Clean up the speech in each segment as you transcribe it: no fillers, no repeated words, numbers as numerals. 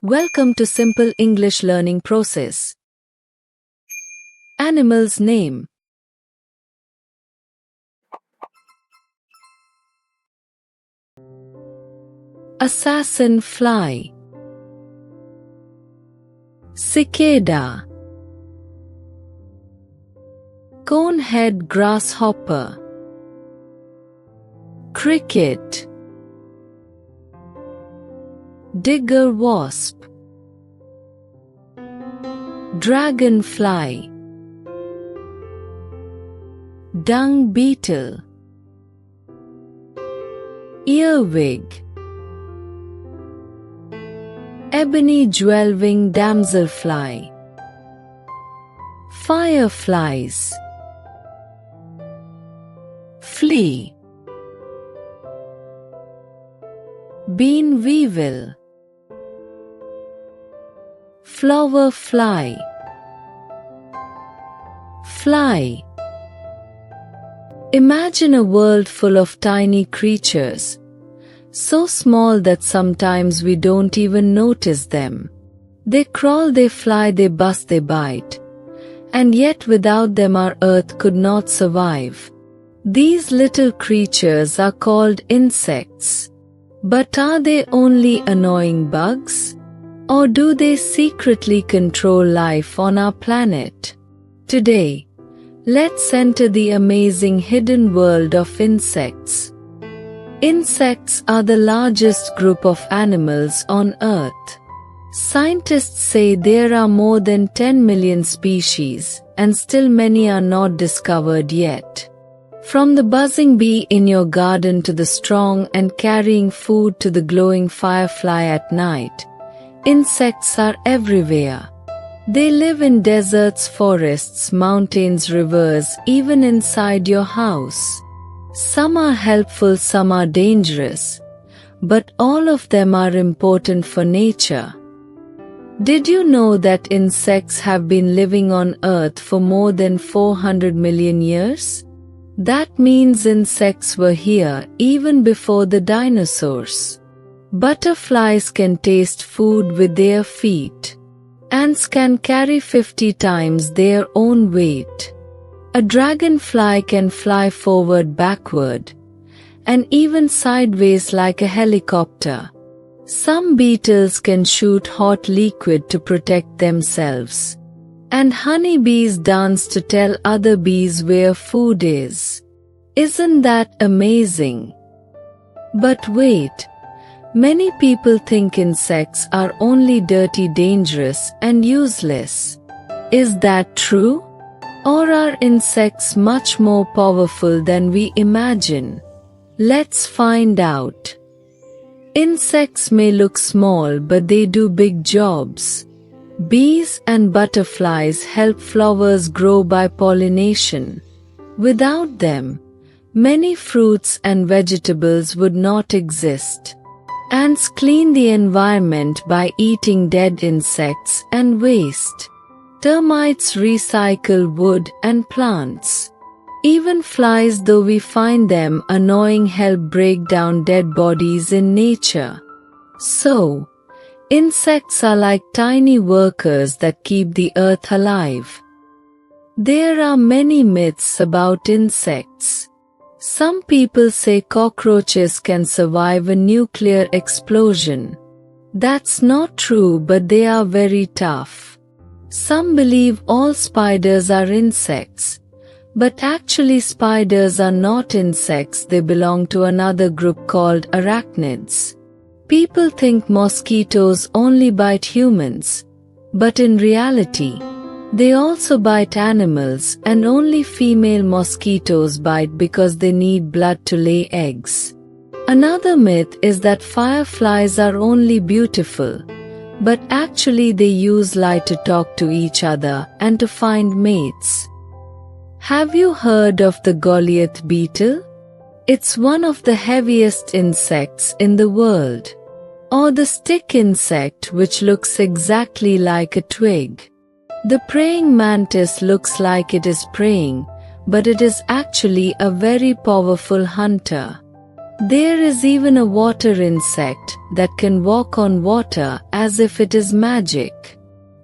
Welcome to Simple English Learning Process. Animal's name. Assassin fly. Cicada. Conehead grasshopper. Cricket. Digger wasp. Dragonfly. Dung beetle. Earwig. Ebony jewel-winged damselfly. Fireflies. Flea. Bean weevil. Flower fly. Fly. Imagine a world full of tiny creatures, so small that sometimes we don't even notice them. They crawl, they fly, they buzz, they bite. And yet without them our earth could not survive. These little creatures are called insects. But are they only annoying bugs? Or do they secretly control life on our planet? Today, let's enter the amazing hidden world of insects. Insects are the largest group of animals on Earth. Scientists say there are more than 10 million species, and still many are not discovered yet. From the buzzing bee in your garden to the strong and carrying food to the glowing firefly at night, insects are everywhere. They live in deserts, forests, mountains, rivers, even inside your house. Some are helpful, some are dangerous, but all of them are important for nature. Did you know that insects have been living on Earth for more than 400 million years? That means insects were here even before the dinosaurs. Butterflies can taste food with their feet. Ants can carry 50 times their own weight. A dragonfly can fly forward, backward, and even sideways like a helicopter. Some beetles can shoot hot liquid to protect themselves. And honeybees dance to tell other bees where food is. Isn't that amazing? But wait. Many people think insects are only dirty, dangerous, and useless. Is that true? Or are insects much more powerful than we imagine? Let's find out. Insects may look small, but they do big jobs. Bees and butterflies help flowers grow by pollination. Without them, many fruits and vegetables would not exist. Ants clean the environment by eating dead insects and waste. Termites recycle wood and plants. Even flies, though we find them annoying, help break down dead bodies in nature. So, insects are like tiny workers that keep the earth alive. There are many myths about insects. Some people say cockroaches can survive a nuclear explosion. That's not true, but they are very tough. Some believe all spiders are insects. But actually spiders are not insects, they belong to another group called arachnids. People think mosquitoes only bite humans. But in reality, they also bite animals, and only female mosquitoes bite because they need blood to lay eggs. Another myth is that fireflies are only beautiful, but actually they use light to talk to each other and to find mates. Have you heard of the Goliath beetle? It's one of the heaviest insects in the world. Or the stick insect, which looks exactly like a twig. The praying mantis looks like it is praying, but it is actually a very powerful hunter. There is even a water insect that can walk on water as if it is magic.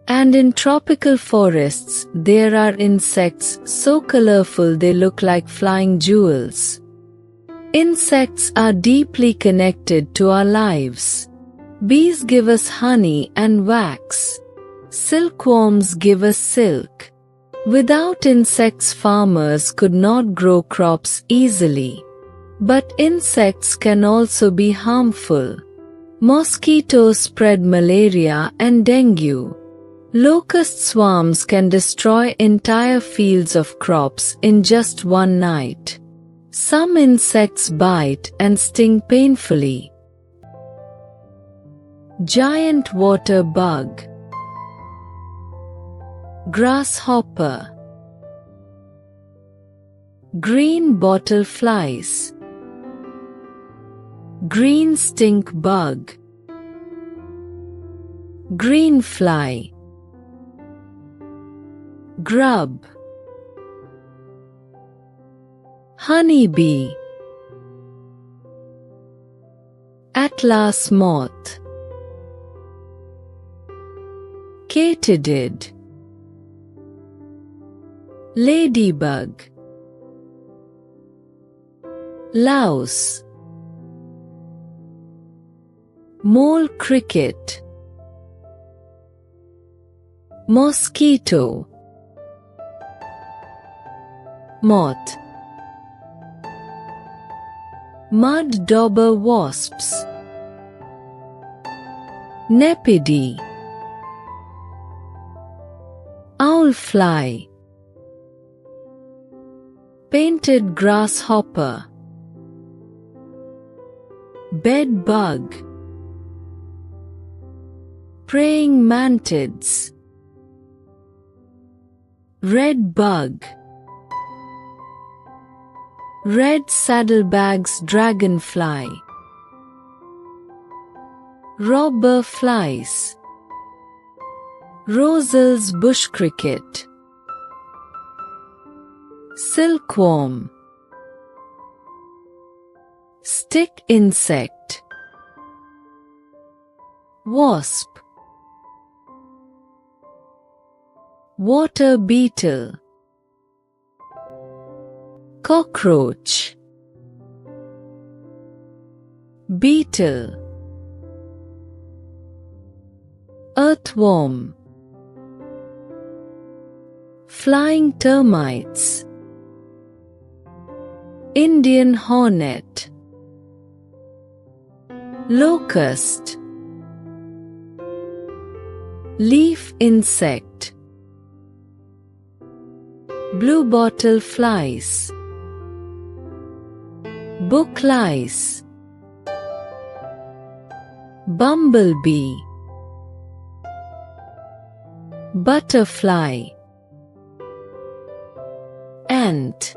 And in tropical forests, there are insects so colorful they look like flying jewels. Insects are deeply connected to our lives. Bees give us honey and wax. Silkworms give us silk. Without insects, farmers could not grow crops easily. But insects can also be harmful. Mosquitoes spread malaria and dengue. Locust swarms can destroy entire fields of crops in just one night. Some insects bite and sting painfully. Giant water bug. Grasshopper. Green bottle flies. Green stink bug. Green fly. Grub. Honeybee. Atlas moth. Katydid. Ladybug. Louse. Mole cricket. Mosquito. Moth. Mud dauber wasps. Nepidae. Owlfly. Painted grasshopper. Bed bug. Praying mantids. Red bug. Red saddlebags dragonfly. Robber flies. Rosel's bush cricket. Silkworm. Stick insect. Wasp. Water beetle. Cockroach. Beetle. Earthworm. Flying termites. Indian hornet. Locust. Leaf insect. Bluebottle flies. Book lice. Bumblebee. Butterfly. Ant.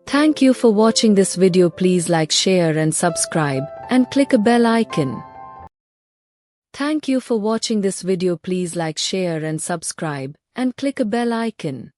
Thank you for watching this video. Please like, share and subscribe and click a bell icon. Thank you for watching this video. Please like, share and subscribe and click a bell icon.